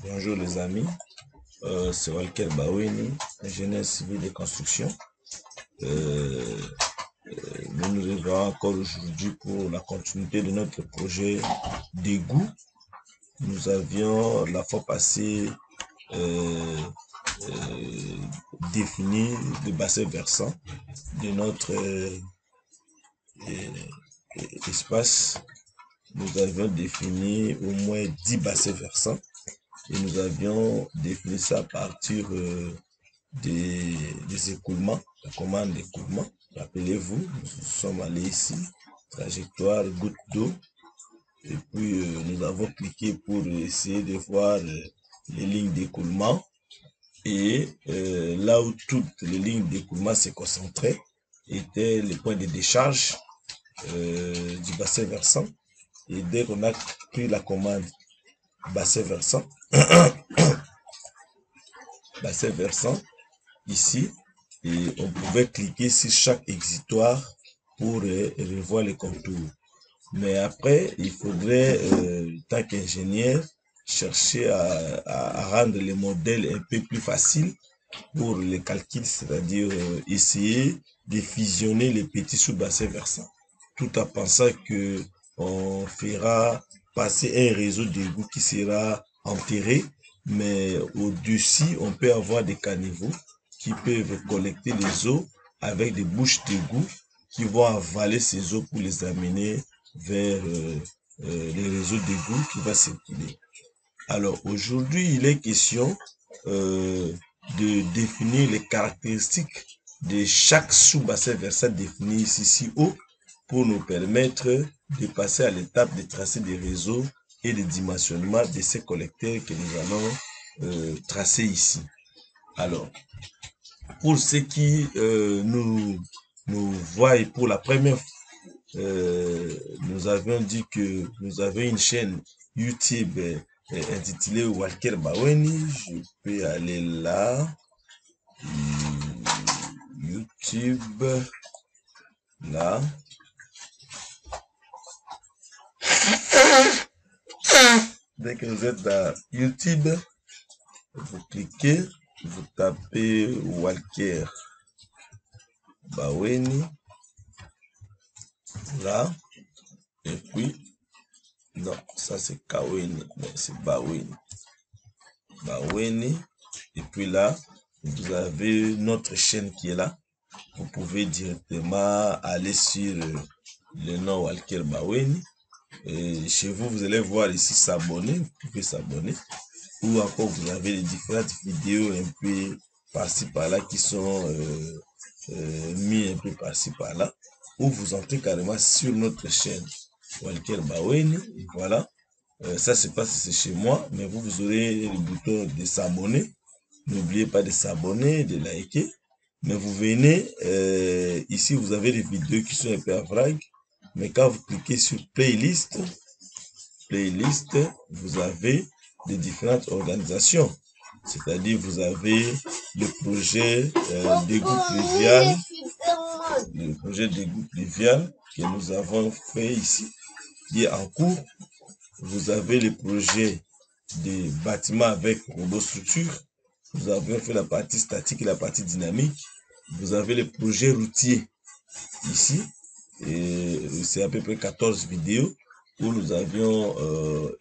Bonjour les amis, c'est Walker Baweni, ingénieur civil de construction. Euh, nous nous revoilà encore aujourd'hui pour la continuité de notre projet d'égout. Nous avions la fois passée euh, défini le bassin versant de notre espace. Nous avions défini au moins 10 bassins versants et nous avions défini ça à partir des écoulements, la commande d'écoulement. Rappelez-vous, nous sommes allés ici, trajectoire, goutte d'eau, et puis nous avons cliqué pour essayer de voir les lignes d'écoulement. Et là où toutes les lignes d'écoulement se concentraient étaient les points de décharge du bassin versant. Et dès qu'on a pris la commande bassin versant, bassin versant, ici, et on pouvait cliquer sur chaque exitoire pour revoir les contours. Mais après, il faudrait, tant qu'ingénieur, chercher à rendre les modèles un peu plus faciles pour les calculs, c'est-à-dire essayer de fusionner les petits sous-bassins versants, tout en pensant que on fera passer un réseau d'égout qui sera enterré, mais au-dessus, on peut avoir des caniveaux qui peuvent collecter les eaux avec des bouches d'égout qui vont avaler ces eaux pour les amener vers les réseaux d'égout qui va circuler. Alors aujourd'hui, il est question de définir les caractéristiques de chaque sous-bassin versant défini ici si haut pour nous permettre de passer à l'étape de tracer des réseaux et de dimensionnement de ces collecteurs que nous allons tracer ici. Alors, pour ceux qui nous voient pour la première fois, nous avions dit que nous avions une chaîne YouTube intitulée Walker Baweni. Je peux aller là. YouTube. Là. Dès que vous êtes dans YouTube, vous cliquez, vous tapez Walker Baweni. Là. Et puis, non, ça c'est Kaweni, mais c'est Baweni. Baweni. Et puis là, vous avez notre chaîne qui est là. Vous pouvez directement aller sur le nom Walker Baweni. Et chez vous, vous allez voir ici s'abonner. Vous pouvez s'abonner. Ou encore, vous avez les différentes vidéos un peu par-ci par-là qui sont mis un peu par-ci par-là. Ou vous entrez carrément sur notre chaîne Walker Baweni. Et voilà. Ça, c'est pas si c'est chez moi, mais vous aurez le bouton de s'abonner. N'oubliez pas de s'abonner, de liker. Mais vous venez, ici, vous avez des vidéos qui sont un peu à vrac. Mais quand vous cliquez sur playlist, vous avez des différentes organisations. C'est-à-dire, vous avez le projet d'égout pluvial, que nous avons fait ici, qui est en cours. Vous avez le projet des bâtiments avec robot structure. Nous avons fait la partie statique et la partie dynamique. Vous avez le projet routier ici. Et c'est à peu près 14 vidéos où nous avions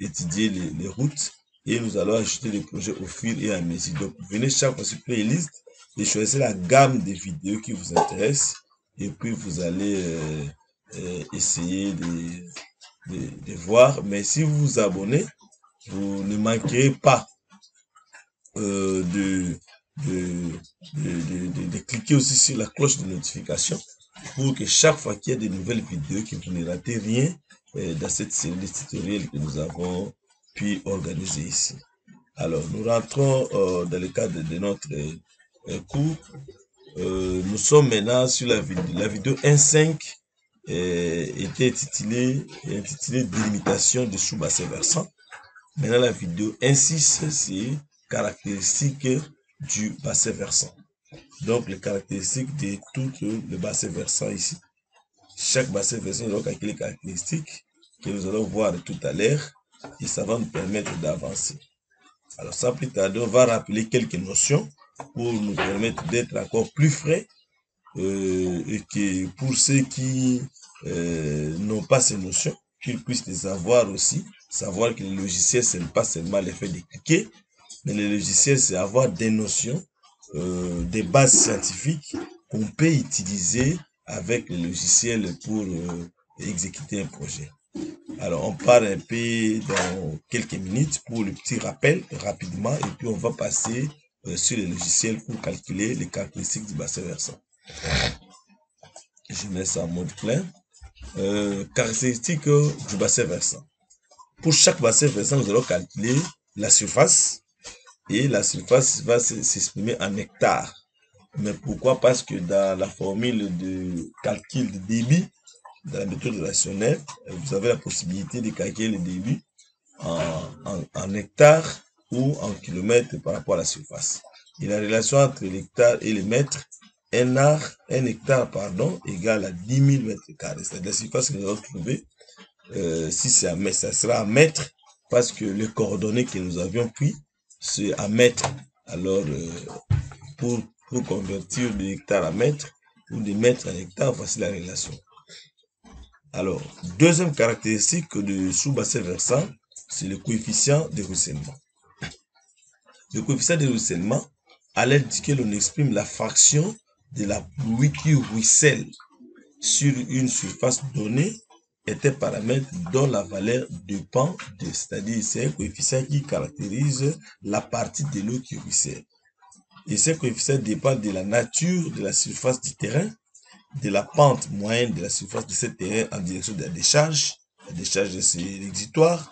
étudié les routes et nous allons ajouter les projets au fur et à mesure. Donc, venez chaque fois sur playlist et choisissez la gamme des vidéos qui vous intéressent et puis vous allez essayer de voir. Mais si vous vous abonnez, vous ne manquerez pas de cliquer aussi sur la cloche de notification pour que chaque fois qu'il y a de nouvelles vidéos, que vous ne ratez rien dans cette série de tutoriels que nous avons pu organiser ici. Alors, nous rentrons dans le cadre de notre cours. Nous sommes maintenant sur la vidéo 1.5 était intitulée délimitation de sous-bassin versant. Maintenant, la vidéo 1.6, c'est caractéristiques du bassin versant. Donc, les caractéristiques de tout le bassin versant ici. Chaque bassin versant, donc, avec les caractéristiques que nous allons voir tout à l'heure et ça va nous permettre d'avancer. Alors, sans plus tarder, on va rappeler quelques notions pour nous permettre d'être encore plus frais et que pour ceux qui n'ont pas ces notions, qu'ils puissent les avoir aussi, savoir que le logiciel, ce n'est pas seulement l'effet de cliquer, mais le logiciel, c'est avoir des notions, des bases scientifiques qu'on peut utiliser avec le logiciel pour exécuter un projet. Alors, on part un peu dans quelques minutes pour le petit rappel rapidement et puis on va passer sur les logiciels pour calculer les caractéristiques du bassin versant. Je mets ça en mode plein. Caractéristiques du bassin versant. Pour chaque bassin versant, nous allons calculer la surface et la surface va s'exprimer en hectares. Mais pourquoi? Parce que dans la formule de calcul de débit, dans la méthode relationnelle, vous avez la possibilité de calculer le débit en hectares ou en kilomètres par rapport à la surface. Et la relation entre l'hectare et le mètre, un hectare, égale à 10 000 mètres carrés. C'est la surface que nous allons trouver. Si c'est à mètre, ça sera à mètre, parce que les coordonnées que nous avions pris, c'est à mètre. Alors, pour convertir de hectare à mètre, ou de mètre à hectare, voici la relation. Alors, deuxième caractéristique de sous-bassin versant, c'est le coefficient de ruissellement. Le coefficient de ruissellement, à l'aide duquel on exprime la fraction de la pluie qui ruisselle sur une surface donnée, est un paramètre dont la valeur dépend de, c'est-à-dire c'est un coefficient qui caractérise la partie de l'eau qui ruisselle. Et ce coefficient dépend de la nature de la surface du terrain, de la pente moyenne de la surface de ce terrain en direction de la décharge de l'exutoire,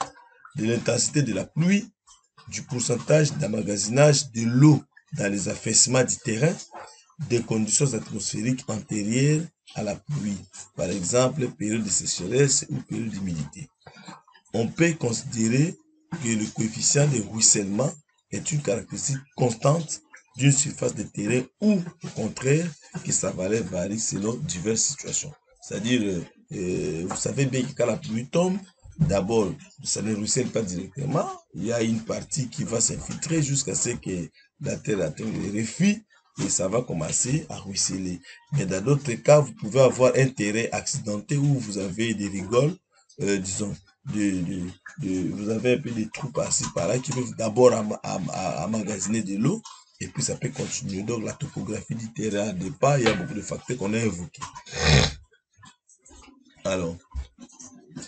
de l'intensité de la pluie, du pourcentage d'emmagasinage de l'eau dans les affaissements du terrain, des conditions atmosphériques antérieures à la pluie, par exemple période de sécheresse ou période d'humidité. On peut considérer que le coefficient de ruissellement est une caractéristique constante d'une surface de terrain ou, au contraire, que sa valeur varie selon diverses situations. C'est-à-dire, vous savez bien que quand la pluie tombe, d'abord, ça ne ruisselle pas directement. Il y a une partie qui va s'infiltrer jusqu'à ce que la terre atteigne le reflux et ça va commencer à ruisseler. Mais dans d'autres cas, vous pouvez avoir un terrain accidenté où vous avez des rigoles, disons, vous avez un peu des trous par-ci par-là qui peuvent d'abord emmagasiner de l'eau et puis ça peut continuer. Donc la topographie du terrain dépend, il y a beaucoup de facteurs qu'on a évoqués. Alors,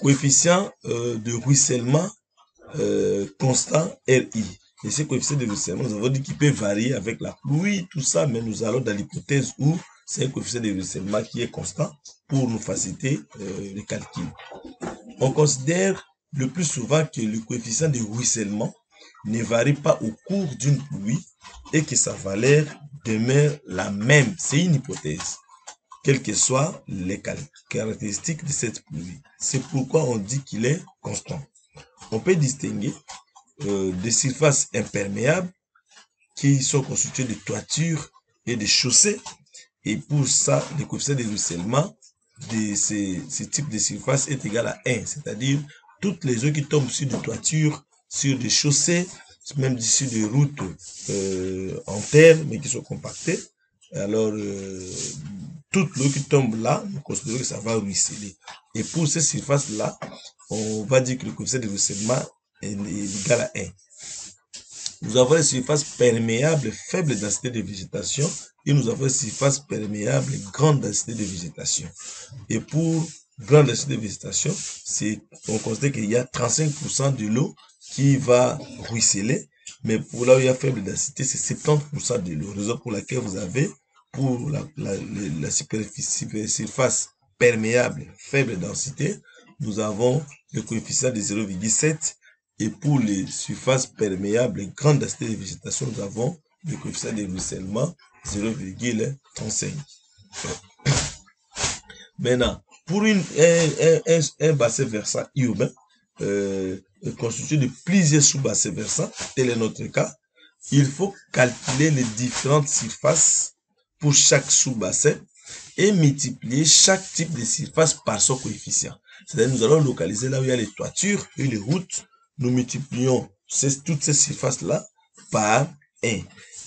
coefficient de ruissellement constant RI. Et ce coefficient de ruissellement, nous avons dit qu'il peut varier avec la pluie, tout ça, mais nous allons dans l'hypothèse où c'est un coefficient de ruissellement qui est constant pour nous faciliter les calculs. On considère le plus souvent que le coefficient de ruissellement ne varie pas au cours d'une pluie et que sa valeur demeure la même. C'est une hypothèse, quelles que soient les caractéristiques de cette pluie. C'est pourquoi on dit qu'il est constant. On peut distinguer des surfaces imperméables qui sont constituées de toitures et de chaussées. Et pour ça, le coefficient de ruissellement de ces types de surfaces est égal à 1. C'est-à-dire, toutes les eaux qui tombent sur des toitures, sur des chaussées, même sur des routes en terre, mais qui sont compactées, alors toute l'eau qui tombe là, nous considérons que ça va ruisseler. Et pour ces surfaces-là, on va dire que le coefficient de ruissellement est égal à 1. Nous avons les surfaces perméables, faible densité de végétation, et nous avons les surfaces perméables, grande densité de végétation. Et pour grande densité de végétation, on considère qu'il y a 35% de l'eau qui va ruisseler, mais pour là où il y a faible densité, c'est 70% de l'eau. Raison pour laquelle vous avez, pour la surface perméable, faible densité, nous avons le coefficient de 0,7. Et pour les surfaces perméables, grande densité de végétation, nous avons le coefficient de ruissellement 0,35. Maintenant, pour un bassin versant urbain constitué de plusieurs sous-bassins versants, tel est notre cas, il faut calculer les différentes surfaces pour chaque sous-bassin et multiplier chaque type de surface par son coefficient. C'est-à-dire nous allons localiser là où il y a les toitures et les routes. Nous multiplions toutes ces surfaces-là par 1.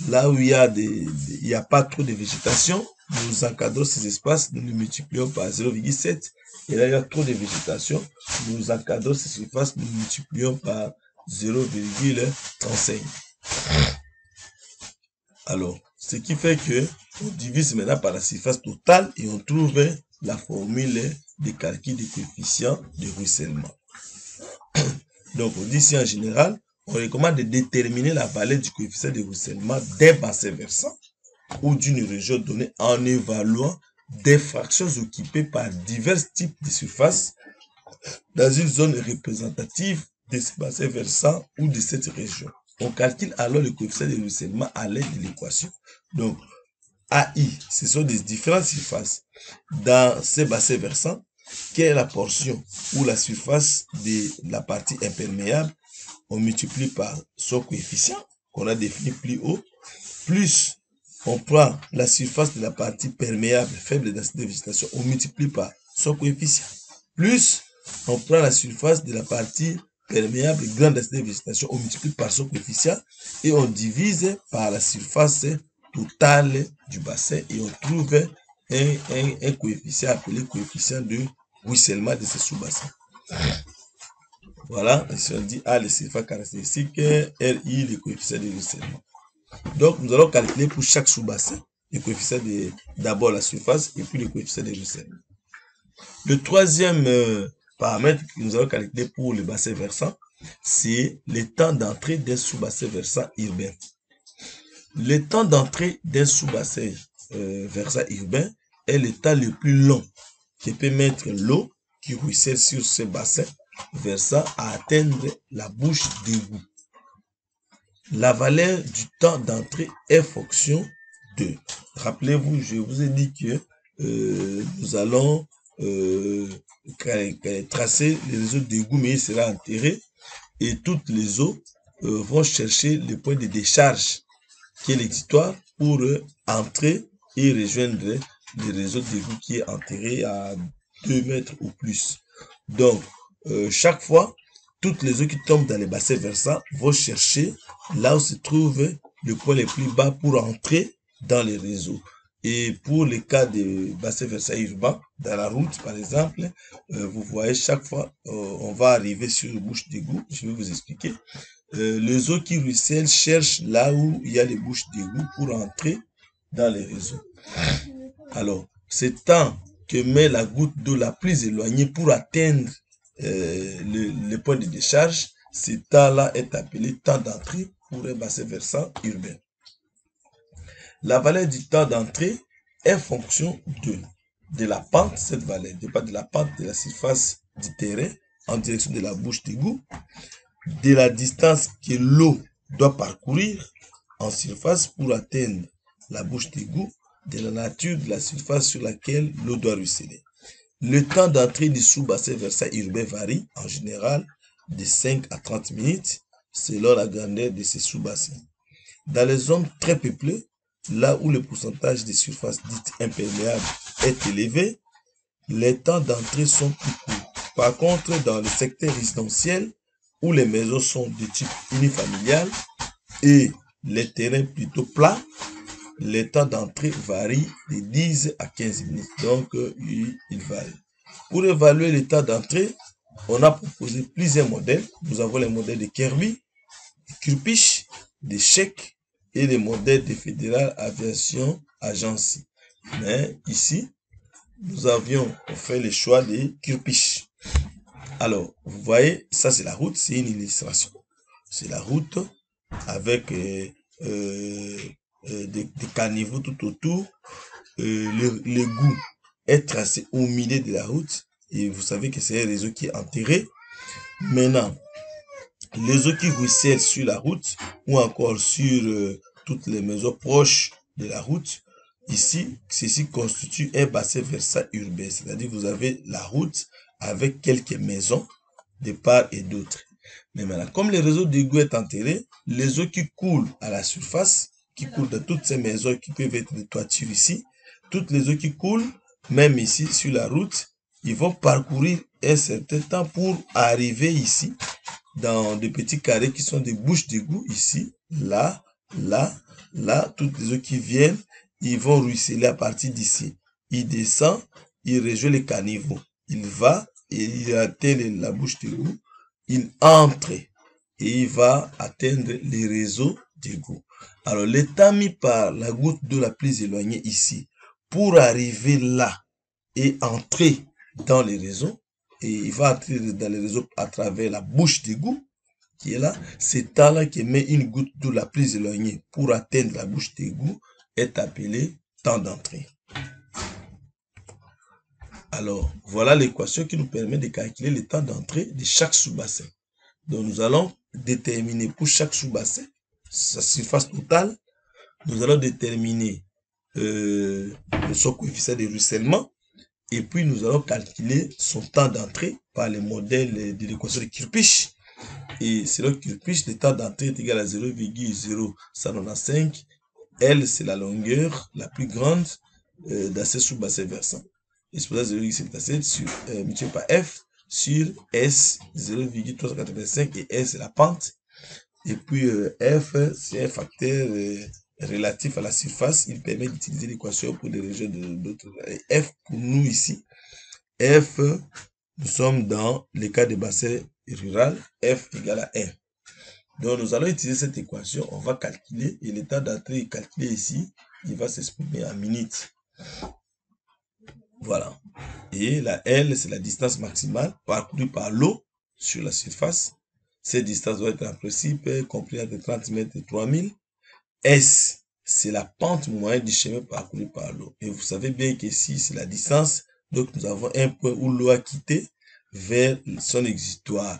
Là où il y a pas trop de végétation, nous encadrons ces espaces, nous les multiplions par 0,7. Et là, il y a trop de végétation, nous encadrons ces surfaces, nous multiplions par 0,35. Alors, ce qui fait que on divise maintenant par la surface totale et on trouve la formule de calcul des coefficients de ruissellement. Donc, on dit ici en général, on recommande de déterminer la valeur du coefficient de ruissellement d'un bassin versant ou d'une région donnée en évaluant des fractions occupées par divers types de surfaces dans une zone représentative de ce bassin versant ou de cette région. On calcule alors le coefficient de ruissellement à l'aide de l'équation. Donc, AI, ce sont des différentes surfaces dans ces bassins versants. Quelle est la portion ou la surface de la partie imperméable? On multiplie par son coefficient qu'on a défini plus haut, plus on prend la surface de la partie perméable, faible densité de végétation, on multiplie par son coefficient, plus on prend la surface de la partie perméable, grande densité de végétation, on multiplie par son coefficient et on divise par la surface totale du bassin et on trouve un coefficient appelé coefficient de ruissellement de ce sous-bassin. Voilà, ici on dit A, les surfaces caractéristiques, RI, le coefficient de ruissellement. Donc, nous allons calculer pour chaque sous-bassin le coefficient de d'abord la surface et puis le coefficient de ruissellement. Le troisième paramètre que nous allons calculer pour le bassin versant, c'est le temps d'entrée d'un sous-bassin versant urbain. Le temps d'entrée d'un sous-bassin versant urbain est le temps le plus long que peut mettre l'eau qui ruisselle sur ce bassin versant à atteindre la bouche d'égout. La valeur du temps d'entrée est fonction de, rappelez-vous, je vous ai dit que nous allons tracer les réseaux d'égout, mais il sera enterré et toutes les eaux vont chercher le point de décharge qui est l'exutoire pour entrer et rejoindre le réseau d'égout qui est enterré à 2 mètres ou plus. Donc, chaque fois, toutes les eaux qui tombent dans les bassins versants vont chercher là où se trouve le point le plus bas pour entrer dans les réseaux. Et pour les cas de bassins versants urbains, dans la route par exemple, vous voyez chaque fois, on va arriver sur une bouche d'égout, je vais vous expliquer. Les eaux qui ruissellent cherchent là où il y a les bouches d'égout pour entrer dans les réseaux. Alors, ce temps que met la goutte d'eau la plus éloignée pour atteindre le point de décharge, ce temps-là est appelé temps d'entrée pour un bassin versant urbain. La valeur du temps d'entrée est fonction de la pente, cette valeur, pas de la pente de la surface du terrain en direction de la bouche d'égout, de la distance que l'eau doit parcourir en surface pour atteindre la bouche d'égout, de la nature de la surface sur laquelle l'eau doit ruisseler. Le temps d'entrée du sous-bassin versant urbain varie en général de 5 à 30 minutes selon la grandeur de ces sous-bassins. Dans les zones très peuplées, là où le pourcentage des surfaces dites imperméables est élevé, les temps d'entrée sont plus courts. Par contre, dans le secteur résidentiel, où les maisons sont de type unifamilial et les terrains plutôt plats, les temps d'entrée varient de 10 à 15 minutes. Donc, il varie. Pour évaluer le temps d'entrée, on a proposé plusieurs modèles. Nous avons les modèles de Kirby, de Kirpich, de Sheck et les modèles de Fédéral Aviation Agency. Mais ici, nous avions fait le choix de Kirpich. Alors, vous voyez, ça c'est la route, c'est une illustration. C'est la route avec des caniveaux tout autour. L'égout est tracé au milieu de la route et vous savez que c'est un réseau qui est enterré. Maintenant, les eaux qui ruissellent sur la route ou encore sur toutes les maisons proches de la route, ici, ceci constitue un bassin versant urbain, c'est-à-dire vous avez la route avec quelques maisons de part et d'autre. Mais maintenant, comme le réseau d'égout est enterré, les eaux qui coulent à la surface, qui coulent dans toutes ces maisons qui peuvent être des toitures ici, toutes les eaux qui coulent, même ici sur la route, ils vont parcourir un certain temps pour arriver ici dans des petits carrés qui sont des bouches d'égout ici, là, là, là, toutes les eaux qui viennent, ils vont ruisseler à partir d'ici. Il descend, il rejoint les caniveaux. Il va et il atteint la bouche d'égout. Il entre et il va atteindre les réseaux d'égout. Alors, le temps mis par la goutte d'eau la plus éloignée ici pour arriver là et entrer dans les réseaux, et il va entrer dans les réseaux à travers la bouche d'égout qui est là. Ce temps-là qui met une goutte d'eau la plus éloignée pour atteindre la bouche d'égout est appelé temps d'entrée. Alors, voilà l'équation qui nous permet de calculer le temps d'entrée de chaque sous-bassin. Donc, nous allons déterminer pour chaque sous-bassin sa surface totale. Nous allons déterminer son coefficient de ruissellement. Et puis, nous allons calculer son temps d'entrée par le modèle de l'équation de Kirchhoff. Et selon Kirchhoff, le temps d'entrée est égal à 0,0195. L, c'est la longueur la plus grande dans ce sous-bassin versant. Et c'est pour ça 0,77 multiplié par F sur S, 0,385, et S, c'est la pente. Et puis F, c'est un facteur relatif à la surface. Il permet d'utiliser l'équation pour des régions d'autres. F, pour nous ici, F, nous sommes dans le cas de bassin rural, F égale à 1. Donc, nous allons utiliser cette équation, on va calculer, et le temps d'entrée est calculé ici, il va s'exprimer en minutes. Voilà. Et la L, c'est la distance maximale parcourue par l'eau sur la surface. Cette distance doit être en principe comprise entre 30 mètres et 3000. S, c'est la pente moyenne du chemin parcouru par l'eau. Et vous savez bien qu'ici, c'est la distance. Donc, nous avons un point où l'eau a quitté vers son exutoire.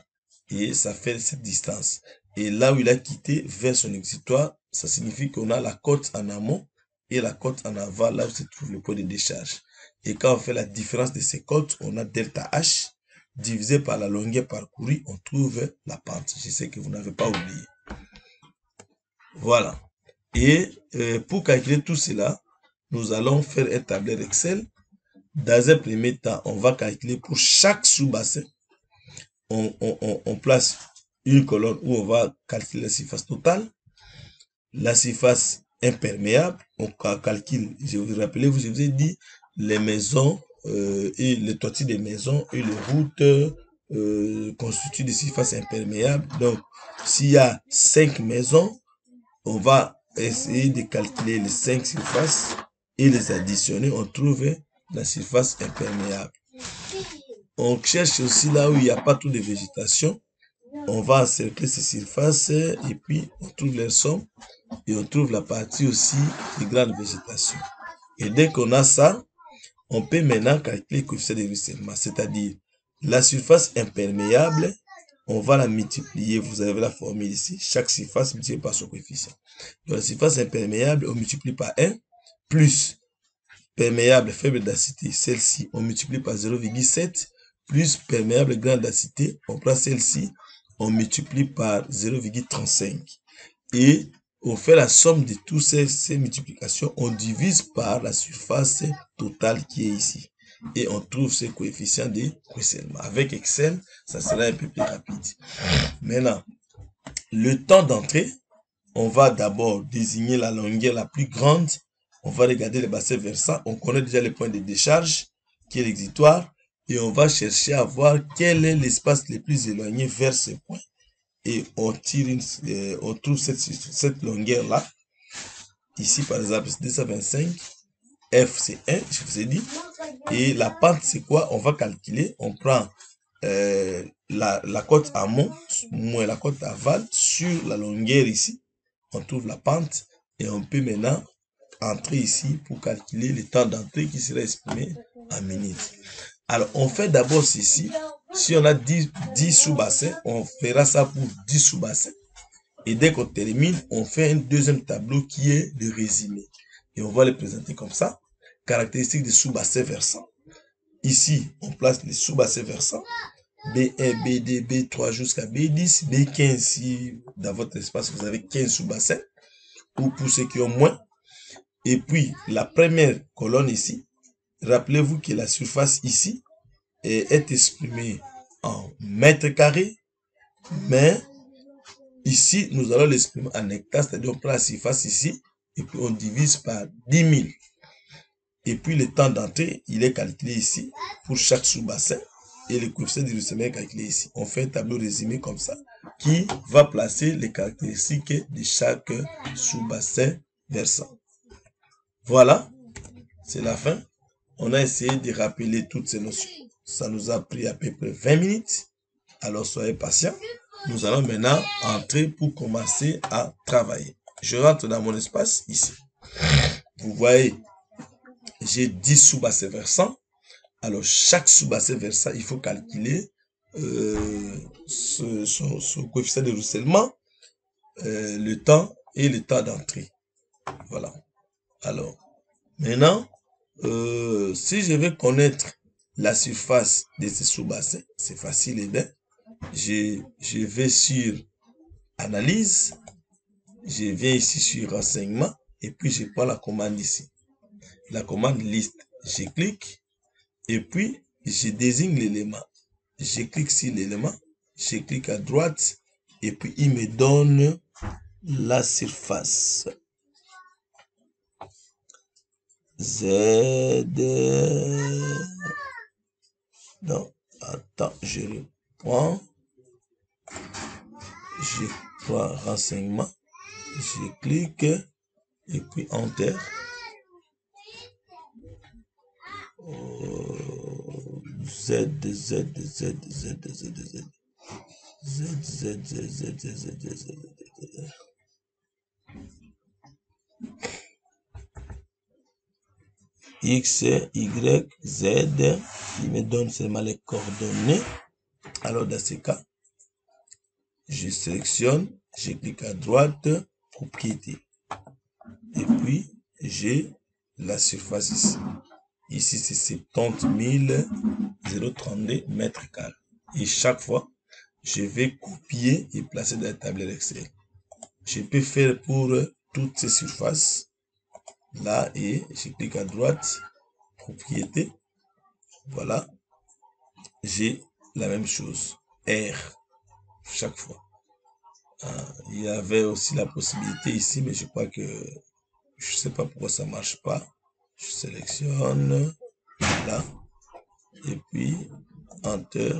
Et ça fait cette distance. Et là où il a quitté vers son exutoire, ça signifie qu'on a la côte en amont et la côte en aval, là où se trouve le point de décharge. Et quand on fait la différence de ces côtes, on a delta H divisé par la longueur parcourue, on trouve la pente. Je sais que vous n'avez pas oublié. Voilà. Et pour calculer tout cela, nous allons faire un tableur Excel. Dans un premier temps, on va calculer pour chaque sous-bassin. On place une colonne où on va calculer la surface totale, la surface imperméable, on calcule, je vous rappelle, je vous ai dit, les maisons et les toitures des maisons et les routes constituent des surfaces imperméables. Donc, s'il y a 5 maisons, on va essayer de calculer les 5 surfaces et les additionner, on trouve la surface imperméable. On cherche aussi là où il n'y a pas trop de végétation. On va encercler ces surfaces et puis on trouve leur somme et on trouve la partie aussi de grande végétation. Et dès qu'on a ça, on peut maintenant calculer le coefficient de ruissellement, c'est-à-dire la surface imperméable, on va la multiplier, vous avez la formule ici, chaque surface multipliée par son coefficient. Donc la surface imperméable, on multiplie par 1, plus perméable faible densité, celle-ci, on multiplie par 0,7, plus perméable grande densité, on prend celle-ci, on multiplie par 0,35. Et on fait la somme de toutes ces multiplications, on divise par la surface totale qui est ici. Et on trouve ce coefficient de ruissellement. Avec Excel, ça sera un peu plus rapide. Maintenant, le temps d'entrée, on va d'abord désigner la longueur la plus grande. On va regarder le bassin versant. On connaît déjà le point de décharge, qui est l'exutoire. Et on va chercher à voir quel est l'espace le plus éloigné vers ce point. Et on tire on trouve cette longueur-là. Ici, par exemple, c'est 225. F, c'est 1, je vous ai dit. Et la pente, c'est quoi? On va calculer. On prend la côte amont moins la côte aval sur la longueur ici. On trouve la pente. Et on peut maintenant entrer ici pour calculer le temps d'entrée qui sera exprimé en minutes. Alors, on fait d'abord ceci. Si on a 10 sous-bassins, on fera ça pour 10 sous-bassins. Et dès qu'on termine, on fait un deuxième tableau qui est le résumé. Et on va le présenter comme ça. Caractéristiques des sous-bassins versants. Ici, on place les sous-bassins versants. B1, B2, B3 jusqu'à B10, B15 si dans votre espace vous avez 15 sous-bassins. Ou pour ceux qui ont moins. Et puis, la première colonne ici. Rappelez-vous que la surface ici est exprimée en mètres carrés. Mais ici, nous allons l'exprimer en hectares, c'est-à-dire on prend la surface ici, et puis on divise par 10 000. Et puis le temps d'entrée, il est calculé ici pour chaque sous-bassin. Et le coefficient de ruissellement est calculé ici. On fait un tableau résumé comme ça, qui va placer les caractéristiques de chaque sous-bassin versant. Voilà, c'est la fin. On a essayé de rappeler toutes ces notions. Ça nous a pris à peu près 20 minutes. Alors soyez patients. Nous allons maintenant entrer pour commencer à travailler. Je rentre dans mon espace ici. Vous voyez, j'ai 10 sous-bassins versants. Alors chaque sous-bassin versant, il faut calculer son coefficient de ruissellement, le temps et le temps d'entrée. Voilà. Alors, maintenant, si je veux connaître la surface de ces sous-bassins, c'est facile et bien. Je vais sur analyse, je viens ici sur renseignement et puis je prends la commande ici. La commande liste, je clique et puis je désigne l'élément. Je clique sur l'élément, je clique à droite et puis il me donne la surface. Z. Non, attends, je reprends. Je prends renseignement, je clique et puis Enter. Z. X, Y, Z, il me donne seulement les coordonnées. Alors dans ce cas, je sélectionne, je clique à droite, propriété. Et puis, j'ai la surface ici. Ici, c'est 70 032 mètres carrés. Et chaque fois, je vais copier et placer dans la tablette Excel. Je peux faire pour toutes ces surfaces. Là, et je clique à droite, propriété. Voilà. J'ai la même chose. R. Chaque fois. Il y avait aussi la possibilité ici, mais je crois que je ne sais pas pourquoi ça ne marche pas. Je sélectionne. Là. Et puis, Enter.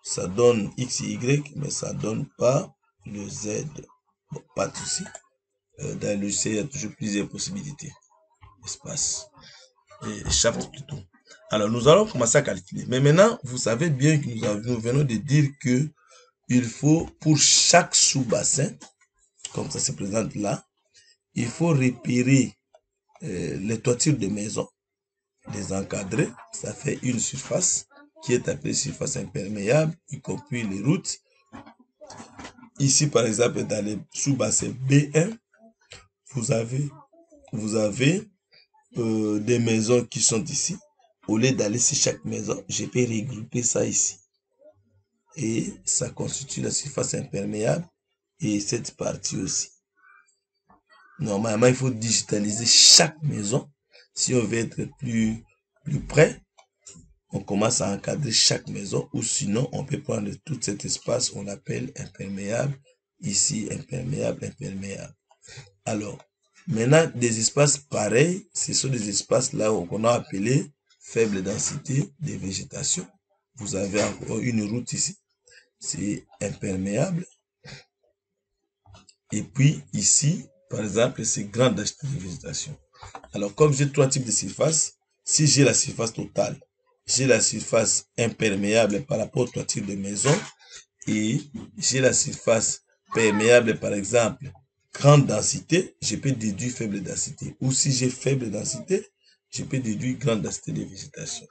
Ça donne X et Y, mais ça ne donne pas le Z. Bon, pas de souci. Dans le logiciel, il y a toujours plusieurs possibilités. Espace. Et shaft plutôt. Alors, nous allons commencer à calculer. Mais maintenant, vous savez bien que nous venons de dire que il faut, pour chaque sous-bassin, comme ça se présente là, il faut repérer les toitures de maison, les encadrer. Ça fait une surface qui est appelée surface imperméable, y compris les routes. Ici, par exemple, dans les sous-bassins B1, vous avez des maisons qui sont ici. Au lieu d'aller sur chaque maison, je peux regrouper ça ici. Et ça constitue la surface imperméable et cette partie aussi. Normalement, il faut digitaliser chaque maison. Si on veut être plus près, on commence à encadrer chaque maison ou sinon, on peut prendre tout cet espace, on appelle imperméable. Ici, imperméable. Alors, maintenant, des espaces pareils, ce sont des espaces là où on a appelé faible densité de végétation. Vous avez encore une route ici, c'est imperméable. Et puis ici, par exemple, c'est grande densité de végétation. Alors, comme j'ai trois types de surfaces, si j'ai la surface totale, j'ai la surface imperméable par rapport aux toitures de maison et j'ai la surface perméable, par exemple, grande densité, je peux déduire faible densité. Ou si j'ai faible densité, je peux déduire grande densité de végétation.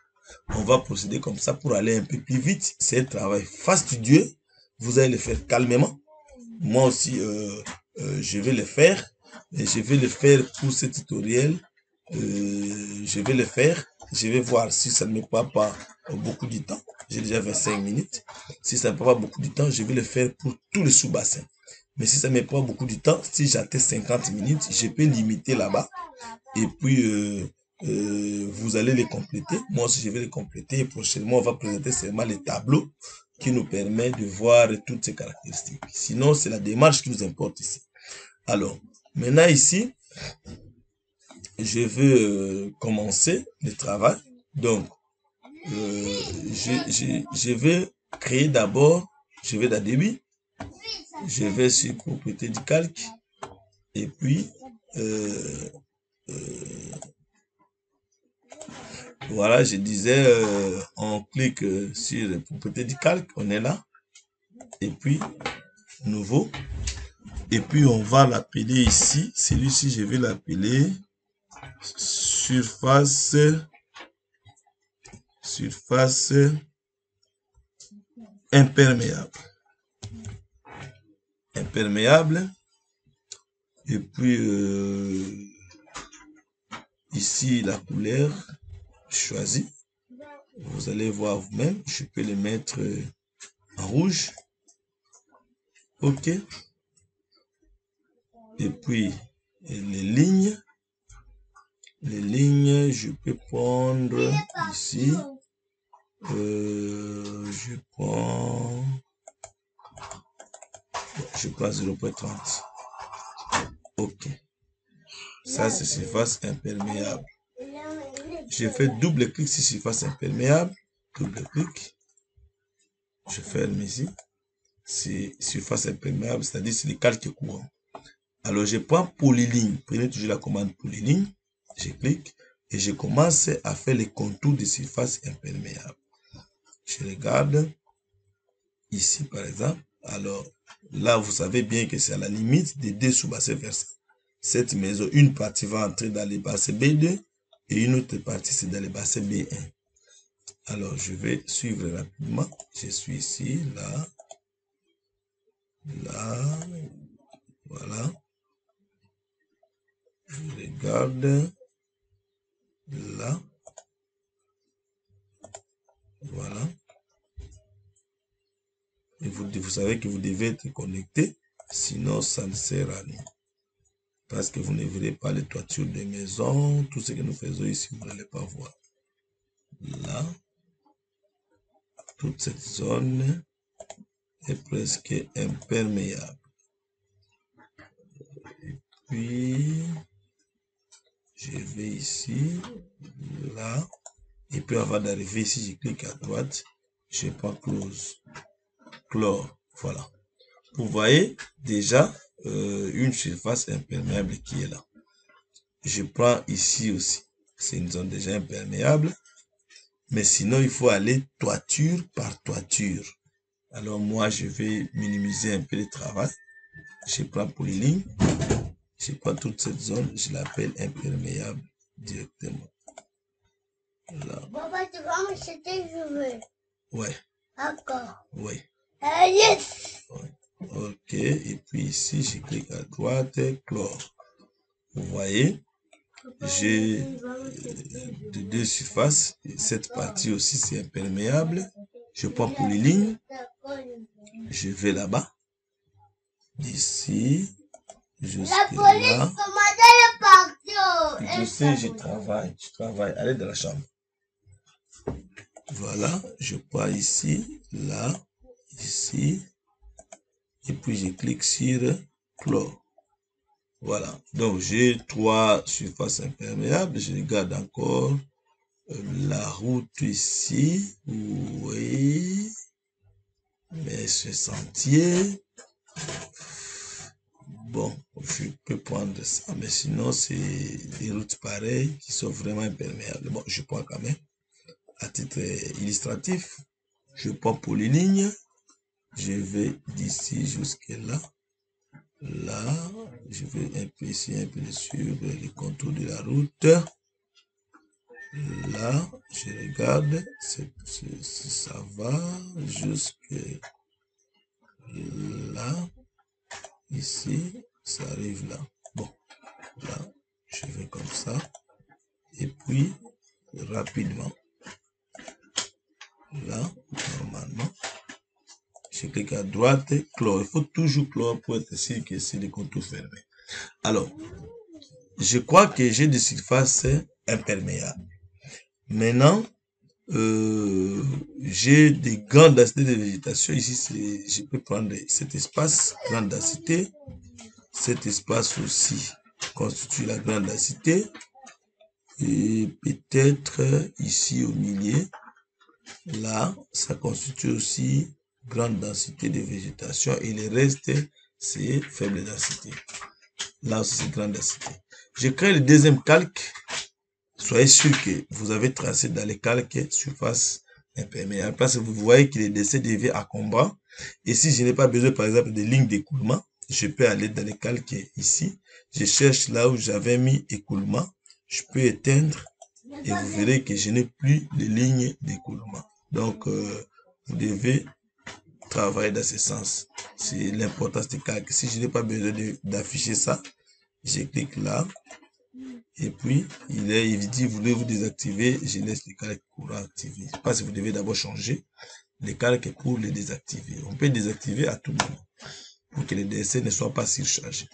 On va procéder comme ça pour aller un peu plus vite. C'est un travail fastidieux. Vous allez le faire calmement. Moi aussi, je vais le faire. Et je vais le faire pour ce tutoriel. Je vais le faire. Je vais voir si ça ne me prend pas beaucoup de temps. J'ai déjà 25 minutes. Si ça ne me prend pas beaucoup de temps, je vais le faire pour tous les sous-bassins. Mais si ça me prend beaucoup de temps, si j'atteins 50 minutes, je peux limiter là-bas. Et puis, vous allez les compléter. Moi aussi, je vais les compléter. Et prochainement, on va présenter seulement les tableaux qui nous permet de voir toutes ces caractéristiques. Sinon, c'est la démarche qui nous importe ici. Alors, maintenant ici, je vais commencer le travail. Donc, je vais créer d'abord, je vais dans début, je vais sur propriété du calque, et puis, voilà, je disais, on clique sur propriété du calque, on est là, et puis, nouveau, et puis on va l'appeler ici, celui-ci je vais l'appeler surface imperméable. Imperméable. Et puis ici la couleur choisie. Vous allez voir vous-même. Je peux les mettre en rouge. OK. Et puis les lignes. Les lignes, je peux prendre ici. Je prends 0.30. OK. Ça, c'est surface imperméable. Je fais double clic sur surface imperméable. Double clic. Je ferme ici. C'est surface imperméable, c'est-à-dire c'est le calque courant. Alors, je prends polyligne. Prenez toujours la commande polyligne. Je clique et je commence à faire les contours de surface imperméable. Je regarde ici, par exemple. Alors, là, vous savez bien que c'est à la limite des deux sous-bassins versants. Cette maison, une partie va entrer dans les bassins B2 et une autre partie, c'est dans les bassins B1. Alors, je vais suivre rapidement. Je suis ici, là, là, voilà. Je regarde, là, voilà. Et vous savez que vous devez être connecté, sinon ça ne sert à rien. Parce que vous ne verrez pas les toitures des maisons, tout ce que nous faisons ici, vous n'allez pas voir. Là, toute cette zone est presque imperméable. Et puis, je vais ici, là, et puis avant d'arriver ici, je clique à droite, je prends close, clore, voilà. Vous voyez déjà une surface imperméable qui est là. Je prends ici aussi, c'est une zone déjà imperméable, mais sinon il faut aller toiture par toiture. Alors moi je vais minimiser un peu le travail. Je prends polyligne, je prends toute cette zone, je l'appelle imperméable directement. Là. Papa, tu vas m'acheter, je veux. Ouais. D'accord. Oui. Yes. Ouais. OK. Et puis ici, je clique à droite, clore. Vous voyez, j'ai deux surfaces. Cette partie aussi, c'est imperméable. Je prends polyligne. Je vais là-bas. D'ici jusqu'à là. Je sais, je travaille. Allez dans la chambre. Voilà, je pars ici, là, ici, et puis je clique sur clore. Voilà, donc j'ai trois surfaces imperméables. Je regarde encore la route ici. Oui, mais ce sentier, bon, je peux prendre ça, mais sinon c'est des routes pareilles qui sont vraiment imperméables. Bon, je prends quand même. À titre illustratif, je prends polyligne, je vais d'ici jusqu'à là, là, je vais un peu ici, un peu sur les contours de la route, là, je regarde, ça va jusqu'à là, ici, ça arrive là, bon, là, je vais comme ça, et puis, rapidement, là, normalement, je clique à droite, clore. Il faut toujours clore pour être sûr que c'est les contours fermés. Alors, je crois que j'ai des surfaces imperméables. Maintenant, j'ai des grandes densités de végétation. Ici, je peux prendre cet espace, grande densité. Cet espace aussi constitue la grande densité. Et peut-être ici au milieu, là, ça constitue aussi grande densité de végétation. Et le reste, c'est faible densité. Là aussi, c'est grande densité. Je crée le deuxième calque. Soyez sûr que vous avez tracé dans les calques surface imperméable. Parce que vous voyez que les décès deviennent à combat. Et si je n'ai pas besoin, par exemple, de lignes d'écoulement, je peux aller dans les calques ici. Je cherche là où j'avais mis écoulement. Je peux éteindre et vous verrez que je n'ai plus de lignes d'écoulement. Donc, vous devez travailler dans ce sens. C'est l'importance des calques. Si je n'ai pas besoin d'afficher ça, je clique là. Et puis, il dit, voulez-vous désactiver? Je laisse le calque courant activé. Parce que vous devez d'abord changer les calques pour les désactiver. On peut désactiver à tout moment pour que les décès ne soient pas surchargés.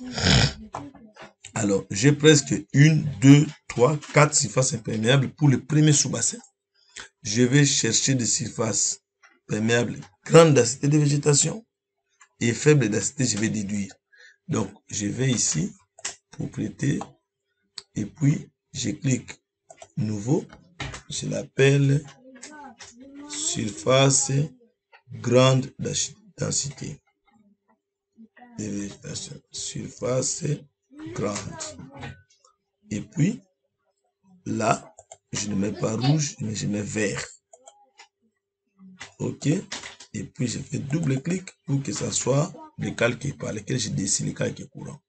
Alors, j'ai presque 1, 2, 3, 4 surfaces imperméables pour le premier sous-bassin. Je vais chercher des surfaces perméables grande densité de végétation et faible densité, je vais déduire. Donc, je vais ici, propriété, et puis je clique nouveau, je l'appelle surface grande densité de végétation. Surface grande. Et puis, là, je ne mets pas rouge, mais je mets vert. OK. Et puis, je fais double clic pour que ça soit le calque par lequel je dessine le calque courant.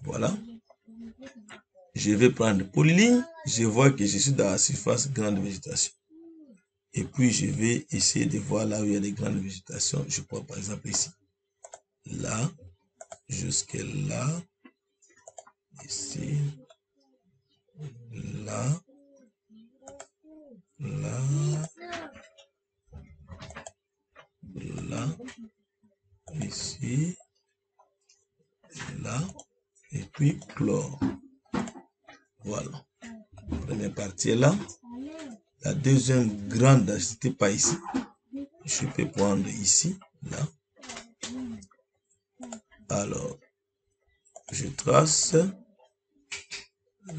Voilà. Je vais prendre polyligne. Je vois que je suis dans la surface grande végétation. Et puis, je vais essayer de voir là où il y a des grandes végétations. Je prends par exemple ici. Là, jusque là. Ici. Là. Là. Là. Ici. Là. Et puis, chlore. Voilà. La première partie est là. La deuxième grande densité, pas ici. Je peux prendre ici, là. Alors, je trace.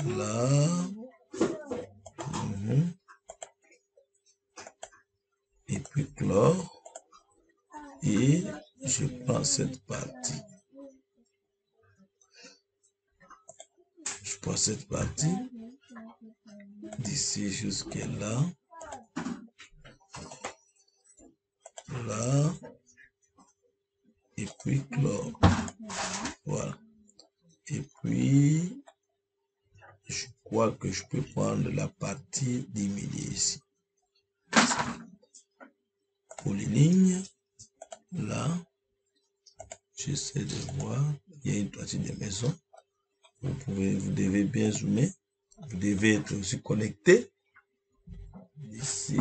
Là. Et puis chlore. Et je prends cette partie. Je prends cette partie. D'ici jusque là. Là. Et puis chlore. Voilà. Et puis, je crois que je peux prendre la partie du milieu ici. Polyligne. Là. J'essaie de voir. Il y a une partie de maison. Vous devez bien zoomer. Vous devez être aussi connecté. Ici.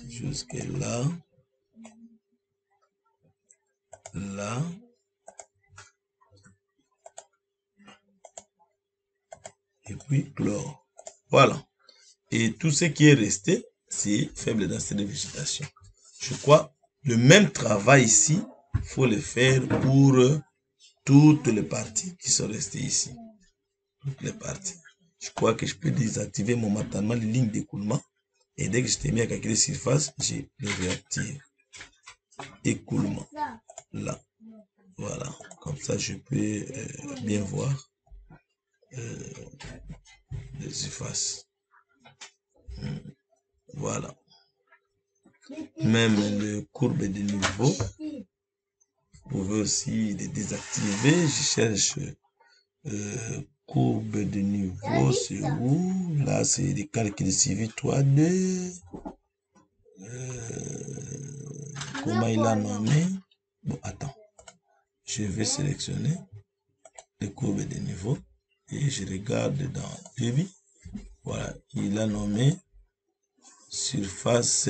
Jusque là. Là. Et puis chlore. Voilà. Et tout ce qui est resté, c'est faible densité de végétation. Je crois le même travail ici, il faut le faire pour toutes les parties qui sont restées ici. Toutes les parties. Je crois que je peux désactiver momentanément les lignes d'écoulement. Et dès que je t'ai mis à calculer surface, je le réactive. Écoulement. Là. Voilà. Comme ça, je peux bien voir les surfaces. Voilà. Même le courbe de niveau, vous pouvez aussi les désactiver. Je cherche courbe de niveau, c'est où? Là, c'est des calculs de suivi 3D. Comment il a nommé? Bon, attends. Je vais sélectionner les courbes de niveau et je regarde dans débit. Voilà, il a nommé surface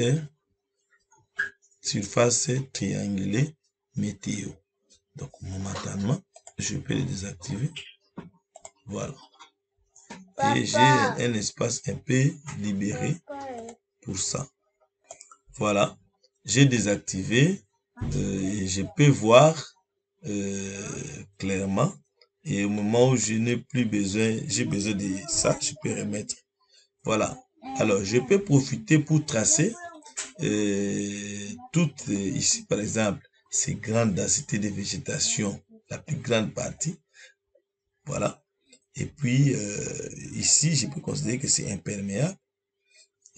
triangulée météo. Donc, momentanément, je peux les désactiver. Voilà. Et j'ai un espace un peu libéré pour ça. Voilà, j'ai désactivé et je peux voir clairement. Et au moment où je n'ai plus besoin, j'ai besoin de ça, je peux remettre. Voilà. Alors, je peux profiter pour tracer toutes ici, par exemple, ces grandes densités de végétation, la plus grande partie. Voilà. Et puis, ici, je peux considérer que c'est imperméable.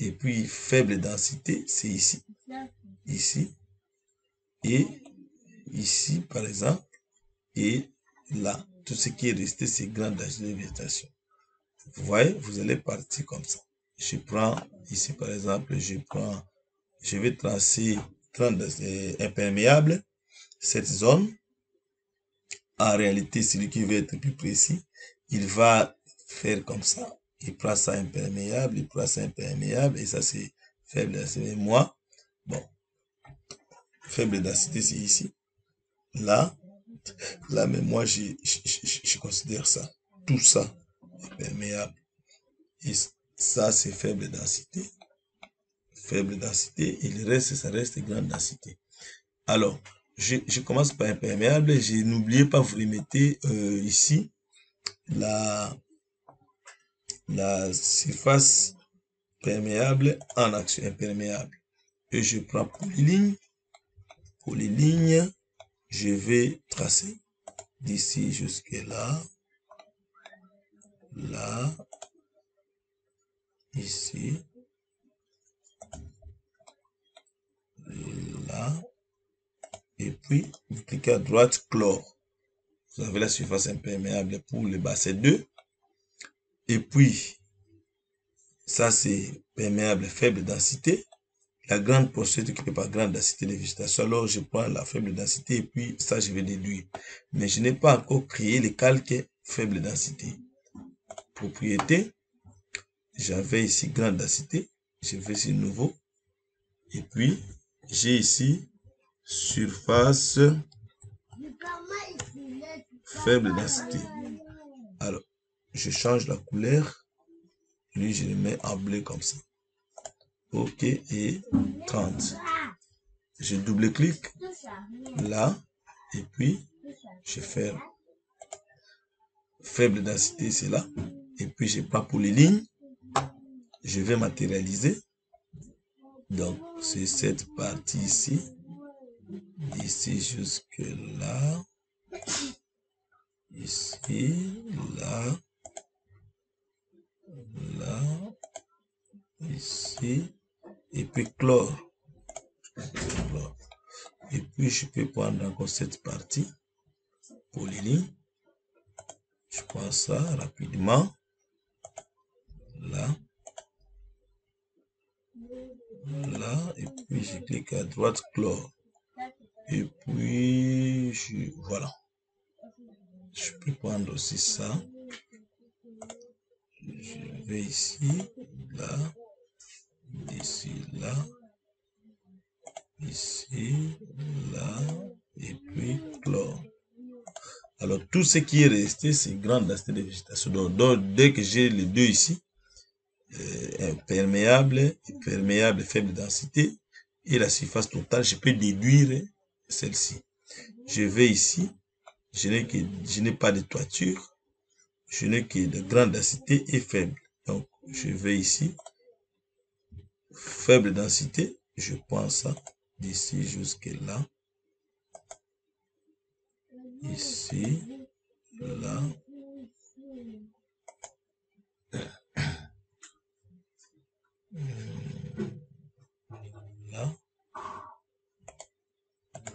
Et puis, faible densité, c'est ici. Ici. Et ici, par exemple. Et là, tout ce qui est resté, c'est grande densité de végétation. Vous voyez, vous allez partir comme ça. Je prends ici, par exemple, je vais tracer grande imperméable, cette zone. En réalité, celui qui veut être plus précis, il va faire comme ça. Il prend ça imperméable, il prend ça imperméable, et ça c'est faible densité. Moi, bon, faible densité c'est ici. Là, mais moi je considère ça. Tout ça imperméable. Et ça c'est faible densité. Faible densité, et le reste, ça reste grande densité. Alors, je commence par imperméable. N'oubliez pas, vous les mettez ici. La surface perméable en action imperméable. Et je prends pour les lignes. Pour les lignes, je vais tracer d'ici jusque là. Là. Ici. Là. Et puis, vous cliquez à droite, chlore. Vous avez la surface imperméable pour le bassin 2. Et puis, ça c'est perméable faible densité. La grande portion est occupée par grande densité de végétation. Alors, je prends la faible densité et puis ça, je vais déduire. Mais je n'ai pas encore créé le calque faible densité. Propriété. J'avais ici grande densité. Je vais sur nouveau. Et puis, j'ai ici surface faible densité. Alors, je change la couleur. Lui, je le mets en bleu comme ça. OK, et 30. Je double-clique là, et puis je ferme. Faible densité, c'est là. Et puis je prends pour les lignes. Je vais matérialiser. Donc, c'est cette partie ici. Ici jusque là. Ici, là. Là. Ici. Et puis chlore. Et puis je peux prendre encore cette partie pour les lignes. Je prends ça rapidement. Là. Là. Et puis je clique à droite, chlore. Et puis, voilà. Je peux prendre aussi ça. Je vais ici, là, ici, là, ici, là, et puis chlore. Alors, tout ce qui est resté, c'est grande densité de végétation. Donc, dès que j'ai les deux ici, imperméable, faible densité, et la surface totale, je peux déduire celle-ci. Je vais ici, je n'ai pas de toiture, je n'ai que de grande densité et faible. Donc, je vais ici, faible densité, je prends ça d'ici jusque là, ici, là, là,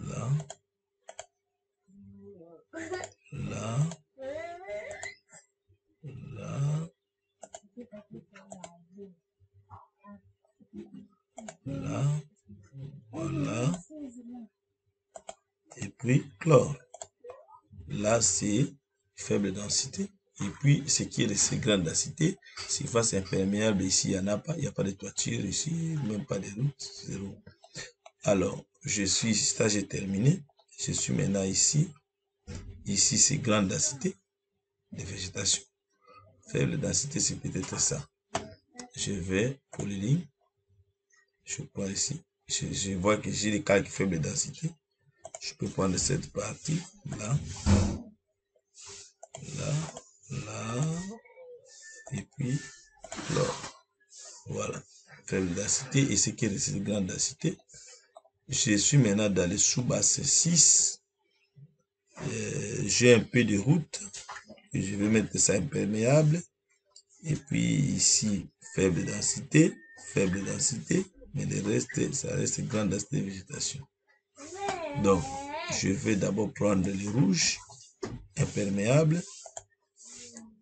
là, là, là, là, voilà, et puis chlore. Là, c'est faible densité. Et puis, ce qui est de ces grandes densités, surface imperméable, ici, il n'y en a pas. Il n'y a pas de toiture ici, même pas de route, zéro. Alors, stage est terminé. Je suis maintenant ici. Ici, c'est grande densité de végétation. Faible densité, c'est peut-être ça. Je vais pour les lignes. Je prends ici. Je vois que j'ai des calques faible densité. Je peux prendre cette partie là, là, et puis là. Voilà. Faible densité et ce qui est de grande densité. Je suis maintenant dans le sous-bassin 6. J'ai un peu de route. Je vais mettre ça imperméable. Et puis ici, faible densité, mais le reste, ça reste grande densité de végétation. Donc, je vais d'abord prendre le rouge, imperméable,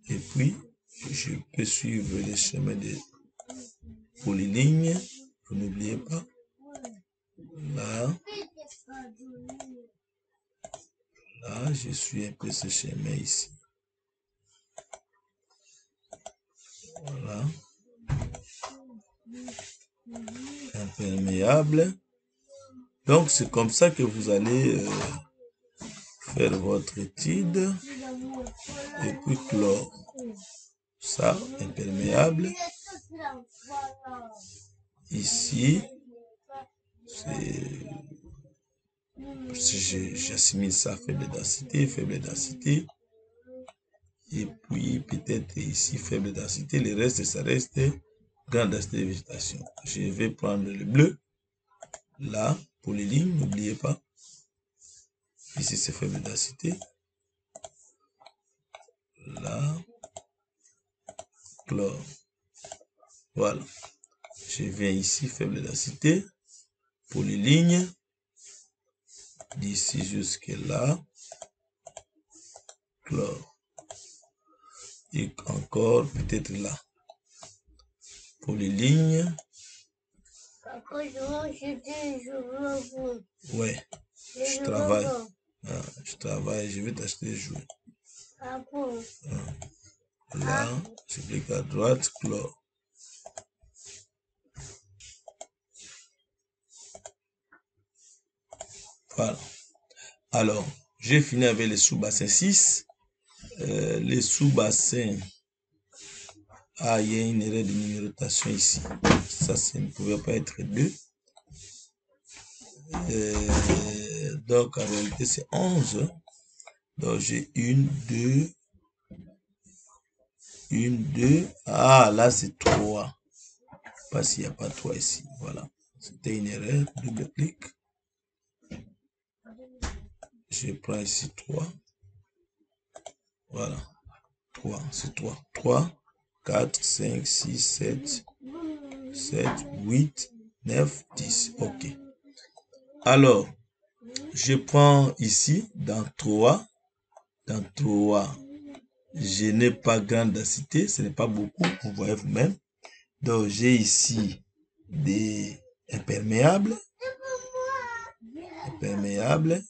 et puis je peux suivre le chemin de polyligne, vous n'oubliez pas, là, je suis un peu ce chemin ici. Voilà. Imperméable. Donc, c'est comme ça que vous allez faire votre étude. Et puis, chlore. Ça, imperméable. Ici, j'assimile ça faible densité. Et puis, peut-être ici, faible densité. Le reste, ça reste grande densité de végétation. Je vais prendre le bleu. Là, pour les lignes, n'oubliez pas. Ici, c'est faible densité. Là, chlore. Voilà. Je viens ici, faible densité. Pour les lignes. D'ici jusque là. Chlore. Et encore, peut-être là. Pour les lignes. Ouais. Je travaille. Je travaille. Je vais t'acheter des jouets. Là, je clique à droite, chlore. Voilà. Alors, j'ai fini avec les sous-bassins 6. Les sous-bassins. Ah, il y a une erreur de numérotation ici. Ça ne pouvait pas être 2. Donc, en réalité, c'est 11. Donc, j'ai 1, 2. 1, 2. Ah, là, c'est 3. Parce qu'il n'y a pas 3 ici. Voilà. C'était une erreur. Double-clic. Je prends ici 3. Voilà. 3. C'est 3. 3, 4, 5, 6, 7, 8, 9, 10. OK. Alors, je prends ici, dans 3. Dans 3, je n'ai pas grande densité. Ce n'est pas beaucoup. Vous voyez vous-même. Donc, j'ai ici des imperméables. Imperméable.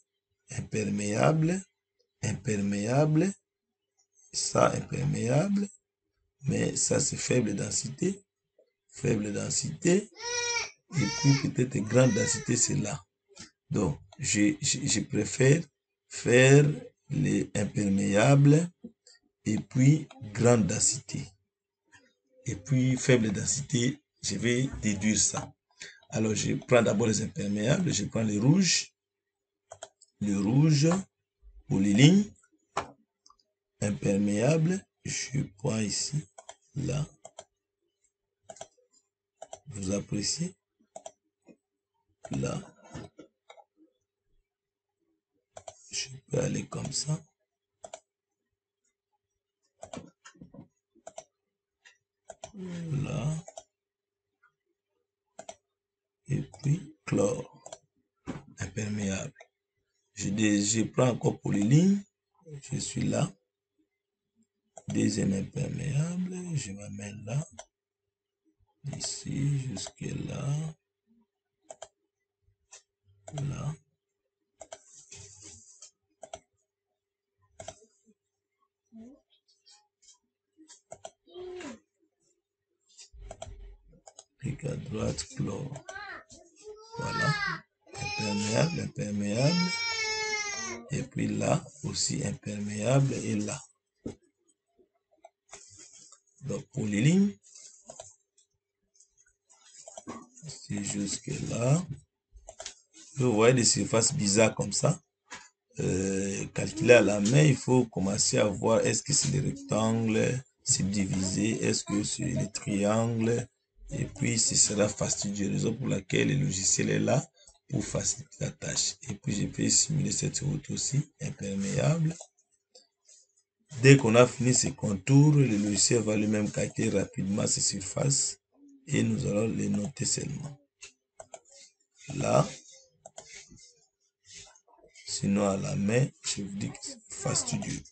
Ça, imperméable. Mais ça, c'est faible densité. Et puis, peut-être grande densité, c'est là. Donc, je préfère faire les imperméables et puis grande densité. Et puis, faible densité, je vais déduire ça. Alors, je prends d'abord les imperméables. Je prends le rouge pour les lignes. Imperméable, je prends ici, là. Vous appréciez? Là. Je peux aller comme ça. Là. Et puis, chlore. Imperméable. Je prends encore pour les lignes. Je suis là. Deuxième imperméable. Je m'amène là. Ici, jusque là. Là. Clique à droite, chlore. Voilà. Imperméable. Et puis là, aussi imperméable et là. Donc, pour les lignes, Ici jusque là. Vous voyez des surfaces bizarres comme ça. Calculer à la main, il faut commencer à voir est-ce que c'est des rectangles subdivisés, est-ce que c'est les triangles, et puis ce sera fastidieux, raison pour laquelle le logiciel est là pour faciliter la tâche. Et puis je peux simuler cette route aussi, imperméable. Dès qu'on a fini ces contours, le logiciel va lui-même calculer rapidement ces surfaces et nous allons les noter seulement. Là, sinon à la main, je vous dis que c'est fastidieux.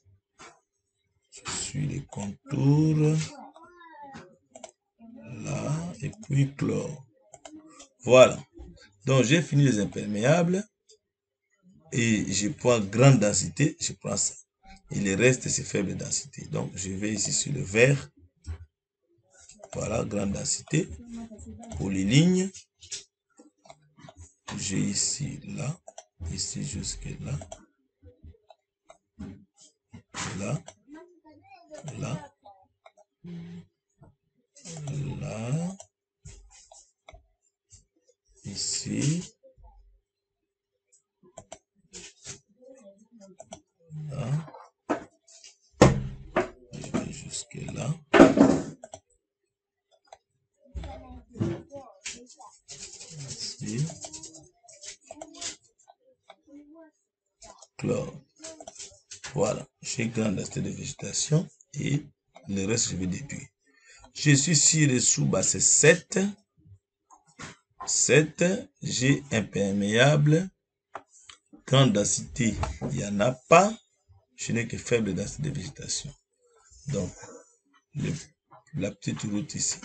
Je suis les contours. Là, et puis chlore. Voilà. Donc, j'ai fini les imperméables. Et je prends grande densité. Je prends ça. Et le reste, c'est faible densité. Donc, je vais ici sur le vert. Voilà, grande densité. Pour les lignes, j'ai ici, là. Ici, jusque là. Là. Là. Là. Ici. Là. Je vais jusque là. Ici. Chlore. Voilà. J'ai grande densité de végétation et le reste, je vais détruire. Je suis sur le sous-bassin 7. 7. J'ai imperméable. Grande densité, il n'y en a pas. Je n'ai que faible densité de végétation. Donc, la petite route ici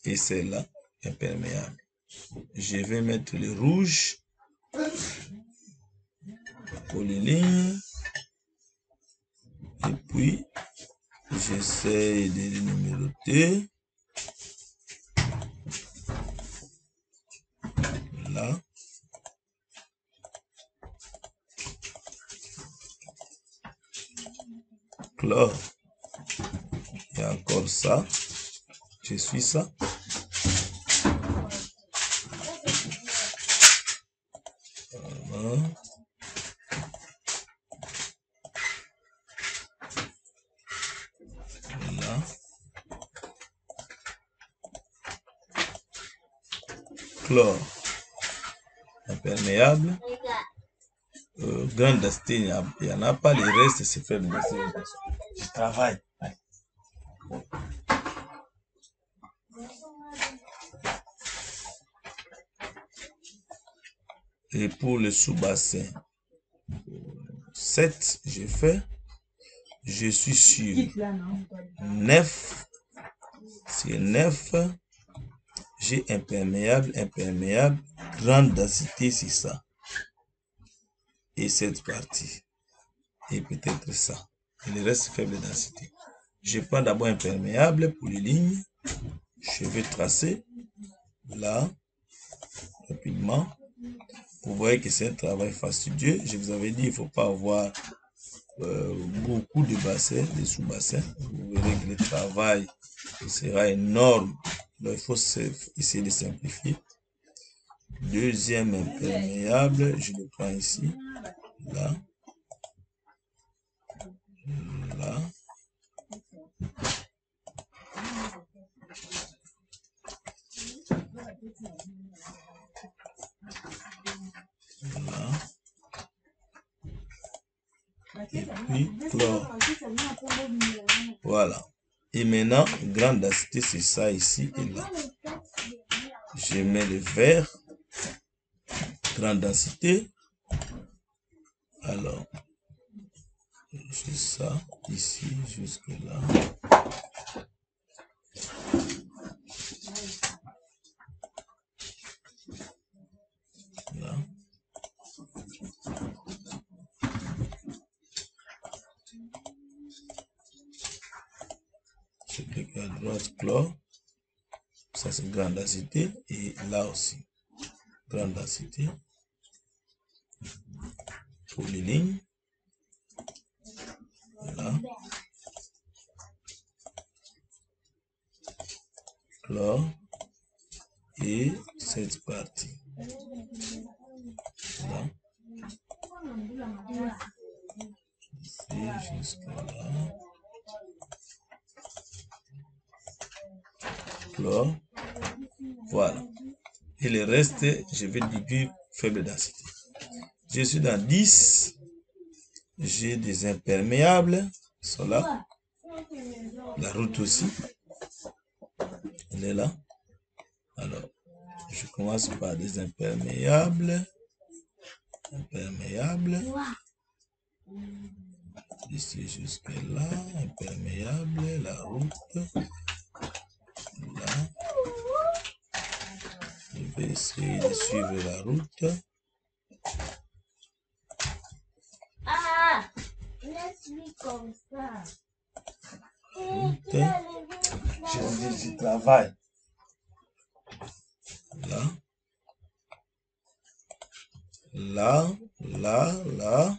et celle-là, imperméable. Je vais mettre le rouge pour les lignes. Et puis, j'essaie de les numéroter. Là. Chlore. Il y a encore ça. Je suis ça. Voilà. Là. Chlore. Imperméable. Grande densité, il n'y en a pas. Les restes, c'est faible densité. Je travaille. Et pour le sous-bassin 7, j'ai fait. Je suis sur 9. C'est 9. J'ai imperméable, imperméable. Grande densité, c'est ça. Et cette partie. Et peut-être ça. Et le reste, faible densité. Je prends d'abord imperméable pour les lignes. Je vais tracer. Là. Rapidement. Vous voyez que c'est un travail fastidieux. Je vous avais dit, il ne faut pas avoir beaucoup de bassins, de sous-bassins. Vous verrez que le travail sera énorme. Donc, il faut essayer de simplifier. Deuxième imperméable, je le prends ici. Là. Là. Là. Et puis, chlore. Voilà. Et maintenant, grande densité, c'est ça ici et là. Je mets le vert. Grande densité. Alors, c'est ça, ici, jusque là. Là. Je clique à droite, chlore. Ça, c'est grande densité. Et là aussi, grande densité. Pour les lignes. Là. Chlore. et cette partie. Là. Ici jusqu'à là. Clore. Voilà. Et le reste, je vais déduire faible densité. Je suis dans 10. J'ai des imperméables. Ils sont là. La route aussi. Elle est là. Alors, je commence par des imperméables. Imperméables. Ici jusque là. Imperméable. La route. Là. Je vais essayer de suivre la route. Ah, laisse-lui comme ça. Route. Je travaille. Là. Là. Là. Là.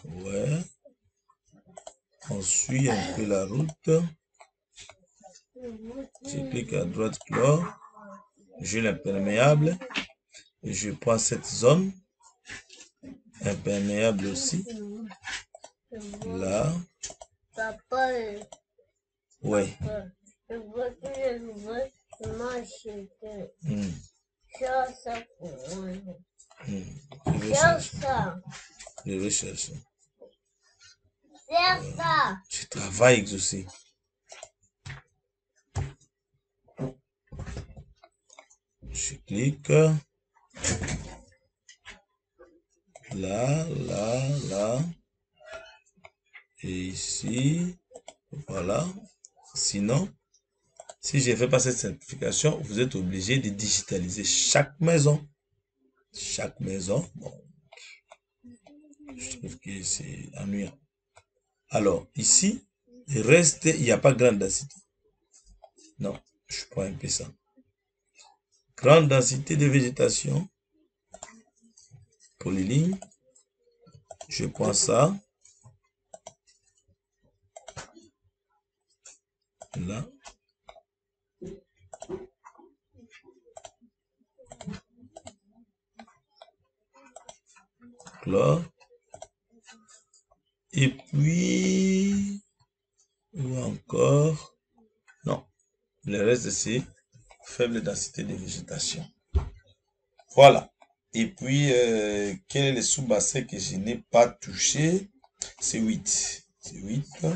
Ouais. On suit un peu la route. Je clique à droite, clore. J'ai l'imperméable. Et je prends cette zone. Imperméable aussi. Là. Papa, Ouais. je veux que je m'acheter. Ça pour moi. Je vais chercher. Ça. Je vais chercher. C'est ça. Je travaille aussi. Je clique. Là, là, là. Et ici. Voilà. Sinon, si je ne fais pas cette simplification, vous êtes obligé de digitaliser chaque maison. Chaque maison. Bon. Je trouve que c'est ennuyant. Alors, ici, il reste, il n'y a pas grande densité. Non, je prends un peu ça. Grande densité de végétation. Pour les lignes. Je prends ça. Là. Clore. Et puis, ou encore, non, le reste c'est faible densité de végétation. Voilà. Et puis, quel est le sous-bassin que je n'ai pas touché? C'est 8. C'est 8.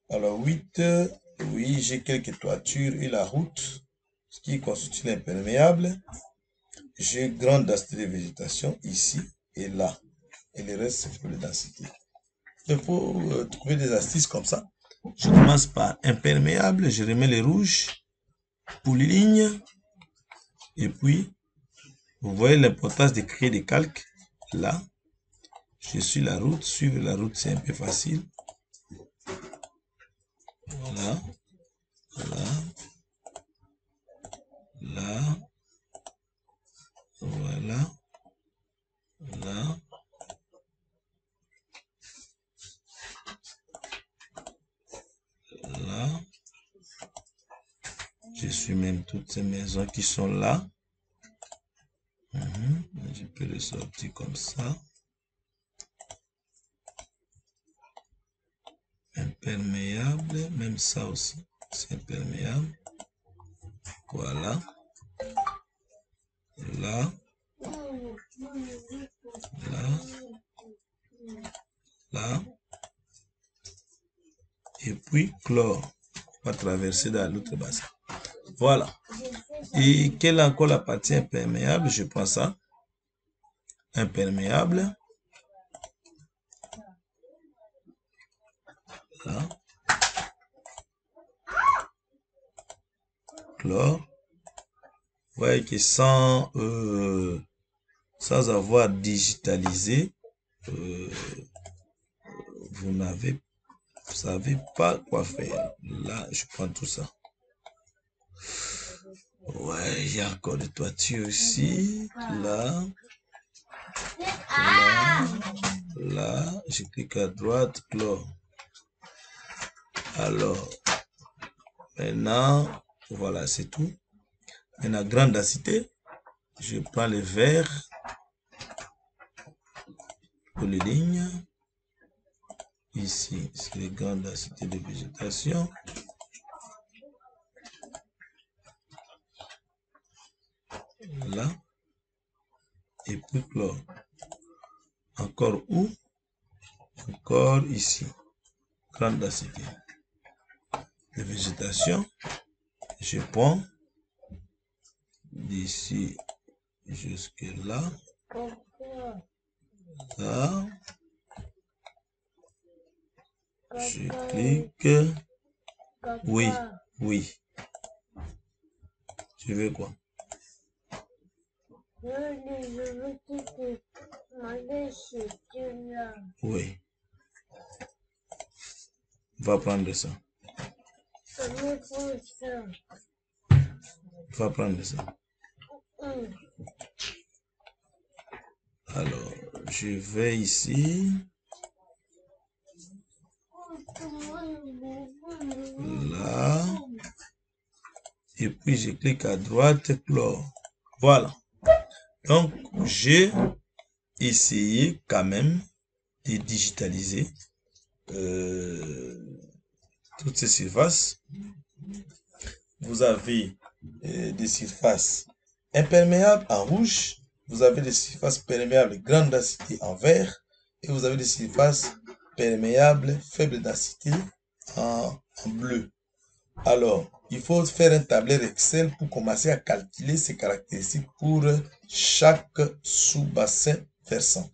Alors 8, oui, j'ai quelques toitures et la route, ce qui constitue l'imperméable. J'ai grande densité de végétation ici et là. Et le reste, c'est faible densité. Il faut trouver des astuces comme ça. Je commence par imperméable, je remets les rouges pour les lignes. Et puis, vous voyez l'importance de créer des calques. Là, je suis la route. Suivre la route, c'est un peu facile. Voilà. Là. Là. Voilà. Là. Là. Je suis même toutes ces maisons qui sont là. Je peux les sortir comme ça. Imperméable, même ça aussi, c'est imperméable. Voilà. Là. Là. Là. Et puis, clore. On va traverser dans l'autre bassin. Voilà. Et quelle est encore la partie imperméable? Je prends ça. Imperméable. Là. Clore. Vous voyez que sans avoir digitalisé, vous savez pas quoi faire. Là, je prends tout ça. Ouais, il y a encore des toitures ici. Là. Là. Là. Je clique à droite. Clore. Alors, maintenant, voilà, c'est tout. Maintenant, grande densité, je prends le vert pour les lignes. Ici, c'est les grandes densités de végétation. Là. Et puis chlore. Encore où? Encore ici. Grande densité de végétation. Je prends d'ici jusque là. Là. Je clique. Oui, oui. Je veux quoi? Oui. Va prendre ça. Va prendre ça. Alors, je vais ici. Là. Et puis, je clique à droite, chlore. Voilà. Donc, j'ai essayé quand même de digitaliser toutes ces surfaces. Vous avez des surfaces imperméables en rouge, vous avez des surfaces perméables grande densité en vert, et vous avez des surfaces perméables faible densité en bleu. Alors, il faut faire un tableur Excel pour commencer à calculer ces caractéristiques pour chaque sous-bassin versant.